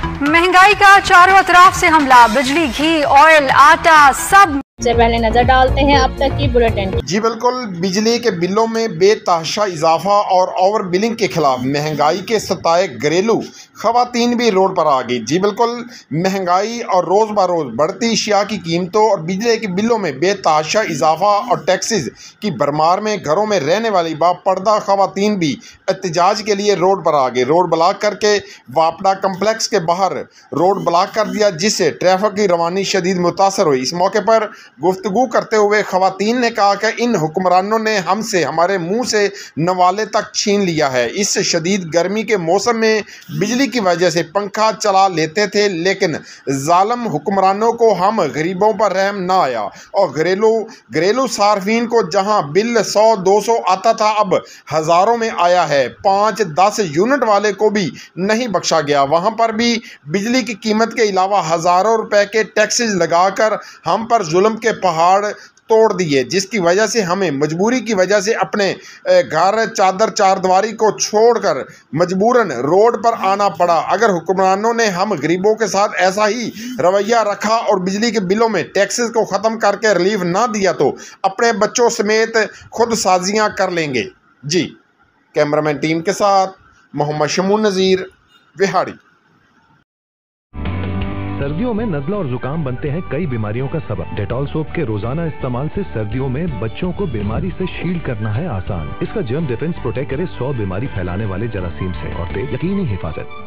महंगाई का चारों अतराफ से हमला, बिजली, घी, ऑयल, आटा सब से पहले नजर डालते हैं अब तक की बुलेटिन। जी बिल्कुल, बिजली के बिलों में बेतहाशा इजाफा और ओवर बिलिंग के खिलाफ महंगाई के सताए घरेलू खवातीन भी रोड पर आ गई। जी बिल्कुल, महंगाई और रोज़ बरोज़ बढ़ती अशिया की कीमतों और बिजली के बिलों में बेतहाशा इजाफा और टैक्सेस की भरमार में घरों में रहने वाली बापर्दा खवातीन भी एहतजाज के लिए रोड पर आ गए। रोड ब्लॉक करके वापडा कम्प्लेक्स के बाहर रोड ब्लॉक कर दिया, जिससे ट्रैफिक की रवानी शदीद मुतासर हुई। इस मौके पर गुफ्तगू करते हुए खवातीन ने कहा कि इन हुक्मरानों ने हमसे हमारे मुंह से नवाले तक छीन लिया है। इस शदीद गर्मी के मौसम में बिजली की वजह से पंखा चला लेते थे, लेकिन जालिम हुक्मरानों को हम गरीबों पर रहम ना आया और घरेलू सार्फिन को जहां बिल 100-200 आता था, अब हज़ारों में आया है। 5-10 यूनिट वाले को भी नहीं बख्शा गया। वहां पर भी बिजली की कीमत के अलावा हज़ारों रुपए के टैक्सेस लगाकर हम पर जुल्म के पहाड़ तोड़ दिए, जिसकी वजह से हमें मजबूरी की वजह से अपने घर चादर चारदीवारी को छोड़कर मजबूरन रोड पर आना पड़ा। अगर हुक्मरानों ने हम गरीबों के साथ ऐसा ही रवैया रखा और बिजली के बिलों में टैक्सेस को ख़त्म करके रिलीफ ना दिया तो अपने बच्चों समेत खुद साजियाँ कर लेंगे। जी, कैमरामैन टीम के साथ मोहम्मद शमून नज़ीर, विहाड़ी। सर्दियों में नज़ला और जुकाम बनते हैं कई बीमारियों का सबब। डेटॉल सोप के रोजाना इस्तेमाल से सर्दियों में बच्चों को बीमारी से शील्ड करना है आसान। इसका जर्म डिफेंस प्रोटेक्ट करे 100 बीमारी फैलाने वाले जरासीम से और दे यकीनी हिफाजत।